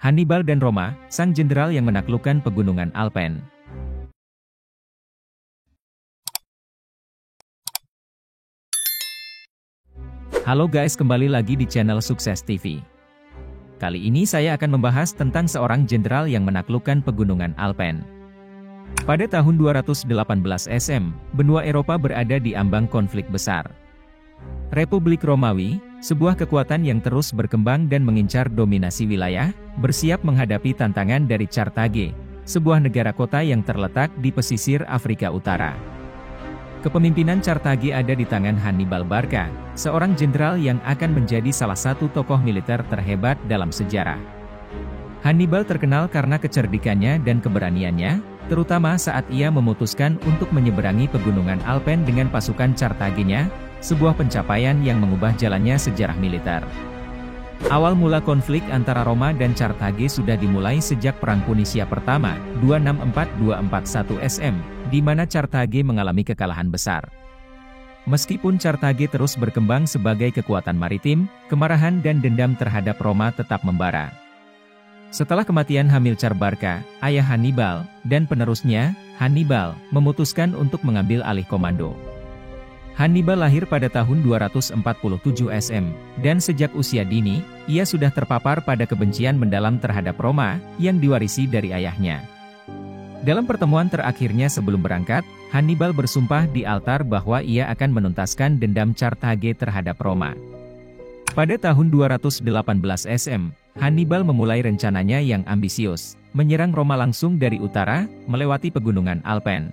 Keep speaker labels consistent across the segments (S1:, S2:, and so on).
S1: Hannibal dan Roma, sang jenderal yang menaklukkan pegunungan Alpen. Halo guys, kembali lagi di channel Sukses TV. Kali ini saya akan membahas tentang seorang jenderal yang menaklukkan pegunungan Alpen. Pada tahun 218 SM, benua Eropa berada di ambang konflik besar. Republik Romawi, sebuah kekuatan yang terus berkembang dan mengincar dominasi wilayah, bersiap menghadapi tantangan dari Carthage, sebuah negara kota yang terletak di pesisir Afrika Utara. Kepemimpinan Carthage ada di tangan Hannibal Barca, seorang jenderal yang akan menjadi salah satu tokoh militer terhebat dalam sejarah. Hannibal terkenal karena kecerdikannya dan keberaniannya, terutama saat ia memutuskan untuk menyeberangi pegunungan Alpen dengan pasukan Carthage-nya, sebuah pencapaian yang mengubah jalannya sejarah militer. Awal mula konflik antara Roma dan Carthage sudah dimulai sejak Perang Punisia pertama, 264-241 SM, di mana Carthage mengalami kekalahan besar. Meskipun Carthage terus berkembang sebagai kekuatan maritim, kemarahan dan dendam terhadap Roma tetap membara. Setelah kematian Hamilcar Barca, ayah Hannibal, dan penerusnya, Hannibal, memutuskan untuk mengambil alih komando. Hannibal lahir pada tahun 247 SM, dan sejak usia dini, ia sudah terpapar pada kebencian mendalam terhadap Roma, yang diwarisi dari ayahnya. Dalam pertemuan terakhirnya sebelum berangkat, Hannibal bersumpah di altar bahwa ia akan menuntaskan dendam Carthage terhadap Roma. Pada tahun 218 SM, Hannibal memulai rencananya yang ambisius, menyerang Roma langsung dari utara, melewati pegunungan Alpen.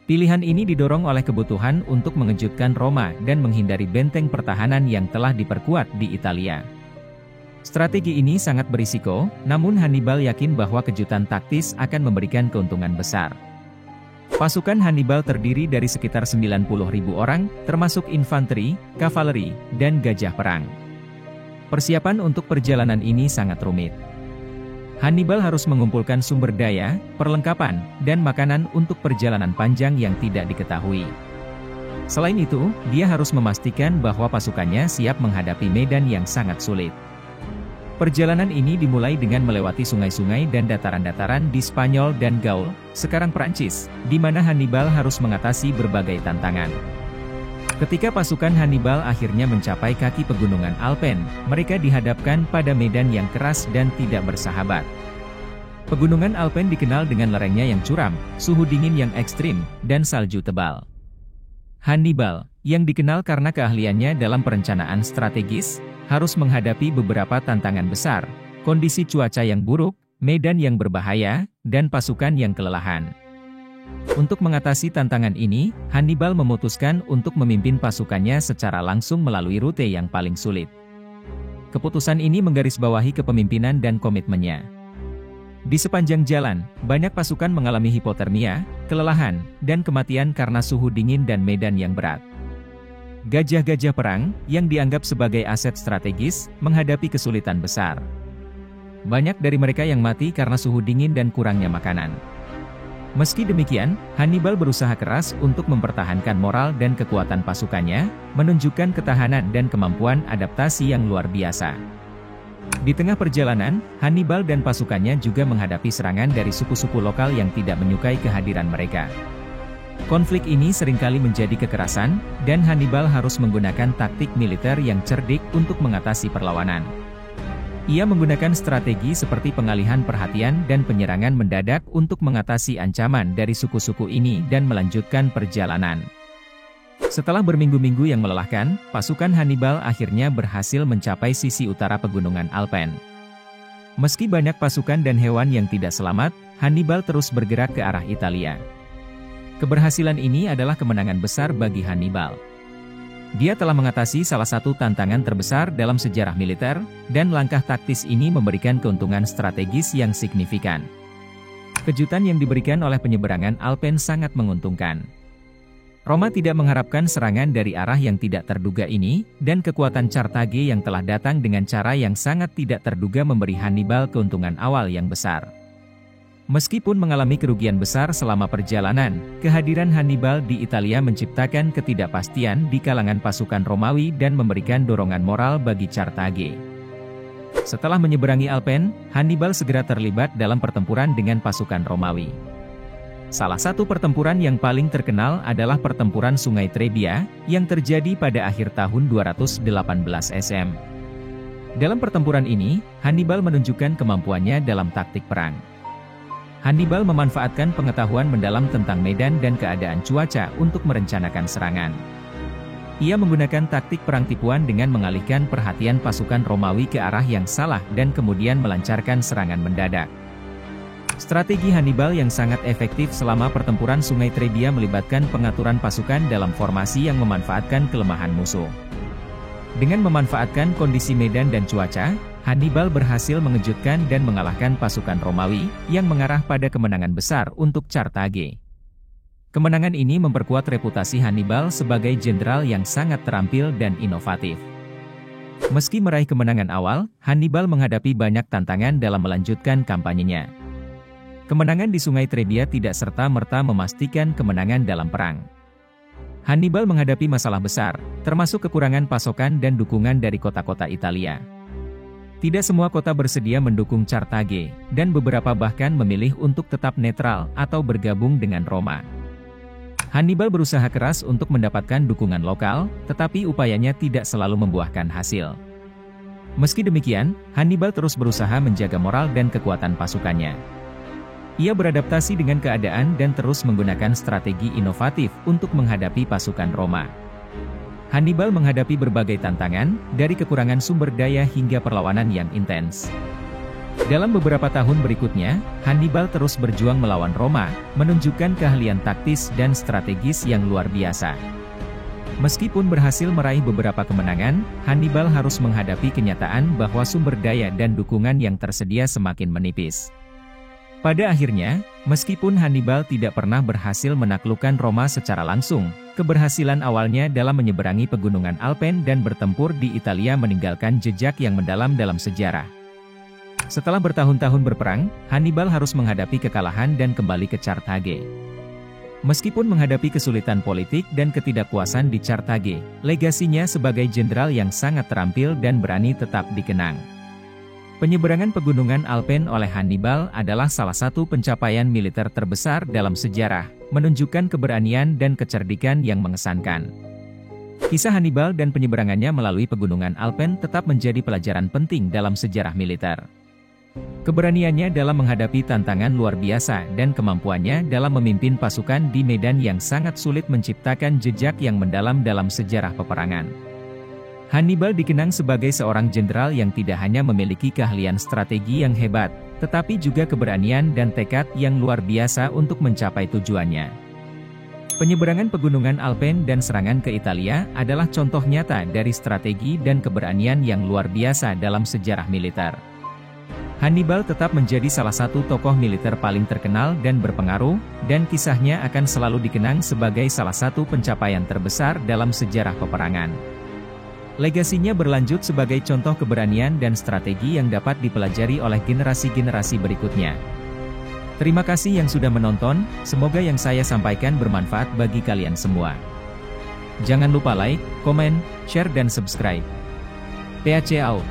S1: Pilihan ini didorong oleh kebutuhan untuk mengejutkan Roma dan menghindari benteng pertahanan yang telah diperkuat di Italia. Strategi ini sangat berisiko, namun Hannibal yakin bahwa kejutan taktis akan memberikan keuntungan besar. Pasukan Hannibal terdiri dari sekitar 90.000 orang, termasuk infanteri, kavaleri, dan gajah perang. Persiapan untuk perjalanan ini sangat rumit. Hannibal harus mengumpulkan sumber daya, perlengkapan, dan makanan untuk perjalanan panjang yang tidak diketahui. Selain itu, dia harus memastikan bahwa pasukannya siap menghadapi medan yang sangat sulit. Perjalanan ini dimulai dengan melewati sungai-sungai dan dataran-dataran di Spanyol dan Gaul, sekarang Prancis, di mana Hannibal harus mengatasi berbagai tantangan. Ketika pasukan Hannibal akhirnya mencapai kaki pegunungan Alpen, mereka dihadapkan pada medan yang keras dan tidak bersahabat. Pegunungan Alpen dikenal dengan lerengnya yang curam, suhu dingin yang ekstrim, dan salju tebal. Hannibal, yang dikenal karena keahliannya dalam perencanaan strategis, harus menghadapi beberapa tantangan besar, kondisi cuaca yang buruk, medan yang berbahaya, dan pasukan yang kelelahan. Untuk mengatasi tantangan ini, Hannibal memutuskan untuk memimpin pasukannya secara langsung melalui rute yang paling sulit. Keputusan ini menggarisbawahi kepemimpinan dan komitmennya. Di sepanjang jalan, banyak pasukan mengalami hipotermia, kelelahan, dan kematian karena suhu dingin dan medan yang berat. Gajah-gajah perang, yang dianggap sebagai aset strategis, menghadapi kesulitan besar. Banyak dari mereka yang mati karena suhu dingin dan kurangnya makanan. Meski demikian, Hannibal berusaha keras untuk mempertahankan moral dan kekuatan pasukannya, menunjukkan ketahanan dan kemampuan adaptasi yang luar biasa. Di tengah perjalanan, Hannibal dan pasukannya juga menghadapi serangan dari suku-suku lokal yang tidak menyukai kehadiran mereka. Konflik ini seringkali menjadi kekerasan, dan Hannibal harus menggunakan taktik militer yang cerdik untuk mengatasi perlawanan. Ia menggunakan strategi seperti pengalihan perhatian dan penyerangan mendadak untuk mengatasi ancaman dari suku-suku ini dan melanjutkan perjalanan. Setelah berminggu-minggu yang melelahkan, pasukan Hannibal akhirnya berhasil mencapai sisi utara pegunungan Alpen. Meski banyak pasukan dan hewan yang tidak selamat, Hannibal terus bergerak ke arah Italia. Keberhasilan ini adalah kemenangan besar bagi Hannibal. Dia telah mengatasi salah satu tantangan terbesar dalam sejarah militer, dan langkah taktis ini memberikan keuntungan strategis yang signifikan. Kejutan yang diberikan oleh penyeberangan Alpen sangat menguntungkan. Roma tidak mengharapkan serangan dari arah yang tidak terduga ini, dan kekuatan Carthage yang telah datang dengan cara yang sangat tidak terduga memberi Hannibal keuntungan awal yang besar. Meskipun mengalami kerugian besar selama perjalanan, kehadiran Hannibal di Italia menciptakan ketidakpastian di kalangan pasukan Romawi dan memberikan dorongan moral bagi Carthage. Setelah menyeberangi Alpen, Hannibal segera terlibat dalam pertempuran dengan pasukan Romawi. Salah satu pertempuran yang paling terkenal adalah pertempuran Sungai Trebia, yang terjadi pada akhir tahun 218 SM. Dalam pertempuran ini, Hannibal menunjukkan kemampuannya dalam taktik perang. Hannibal memanfaatkan pengetahuan mendalam tentang medan dan keadaan cuaca untuk merencanakan serangan. Ia menggunakan taktik perang tipuan dengan mengalihkan perhatian pasukan Romawi ke arah yang salah dan kemudian melancarkan serangan mendadak. Strategi Hannibal yang sangat efektif selama pertempuran Sungai Trebia melibatkan pengaturan pasukan dalam formasi yang memanfaatkan kelemahan musuh. Dengan memanfaatkan kondisi medan dan cuaca, Hannibal berhasil mengejutkan dan mengalahkan pasukan Romawi, yang mengarah pada kemenangan besar untuk Carthage. Kemenangan ini memperkuat reputasi Hannibal sebagai jenderal yang sangat terampil dan inovatif. Meski meraih kemenangan awal, Hannibal menghadapi banyak tantangan dalam melanjutkan kampanyenya. Kemenangan di Sungai Trebia tidak serta-merta memastikan kemenangan dalam perang. Hannibal menghadapi masalah besar, termasuk kekurangan pasokan dan dukungan dari kota-kota Italia. Tidak semua kota bersedia mendukung Carthage, dan beberapa bahkan memilih untuk tetap netral atau bergabung dengan Roma. Hannibal berusaha keras untuk mendapatkan dukungan lokal, tetapi upayanya tidak selalu membuahkan hasil. Meski demikian, Hannibal terus berusaha menjaga moral dan kekuatan pasukannya. Ia beradaptasi dengan keadaan dan terus menggunakan strategi inovatif untuk menghadapi pasukan Roma. Hannibal menghadapi berbagai tantangan, dari kekurangan sumber daya hingga perlawanan yang intens. Dalam beberapa tahun berikutnya, Hannibal terus berjuang melawan Roma, menunjukkan keahlian taktis dan strategis yang luar biasa. Meskipun berhasil meraih beberapa kemenangan, Hannibal harus menghadapi kenyataan bahwa sumber daya dan dukungan yang tersedia semakin menipis. Pada akhirnya, meskipun Hannibal tidak pernah berhasil menaklukkan Roma secara langsung, keberhasilan awalnya dalam menyeberangi pegunungan Alpen dan bertempur di Italia meninggalkan jejak yang mendalam dalam sejarah. Setelah bertahun-tahun berperang, Hannibal harus menghadapi kekalahan dan kembali ke Carthage. Meskipun menghadapi kesulitan politik dan ketidakpuasan di Carthage, legasinya sebagai jenderal yang sangat terampil dan berani tetap dikenang. Penyeberangan pegunungan Alpen oleh Hannibal adalah salah satu pencapaian militer terbesar dalam sejarah, menunjukkan keberanian dan kecerdikan yang mengesankan. Kisah Hannibal dan penyeberangannya melalui pegunungan Alpen tetap menjadi pelajaran penting dalam sejarah militer. Keberaniannya dalam menghadapi tantangan luar biasa dan kemampuannya dalam memimpin pasukan di medan yang sangat sulit menciptakan jejak yang mendalam dalam sejarah peperangan. Hannibal dikenang sebagai seorang jenderal yang tidak hanya memiliki keahlian strategi yang hebat, tetapi juga keberanian dan tekad yang luar biasa untuk mencapai tujuannya. Penyeberangan pegunungan Alpen dan serangan ke Italia adalah contoh nyata dari strategi dan keberanian yang luar biasa dalam sejarah militer. Hannibal tetap menjadi salah satu tokoh militer paling terkenal dan berpengaruh, dan kisahnya akan selalu dikenang sebagai salah satu pencapaian terbesar dalam sejarah peperangan. Legasinya berlanjut sebagai contoh keberanian dan strategi yang dapat dipelajari oleh generasi-generasi berikutnya. Terima kasih yang sudah menonton, semoga yang saya sampaikan bermanfaat bagi kalian semua. Jangan lupa like, komen, share dan subscribe. PAC out.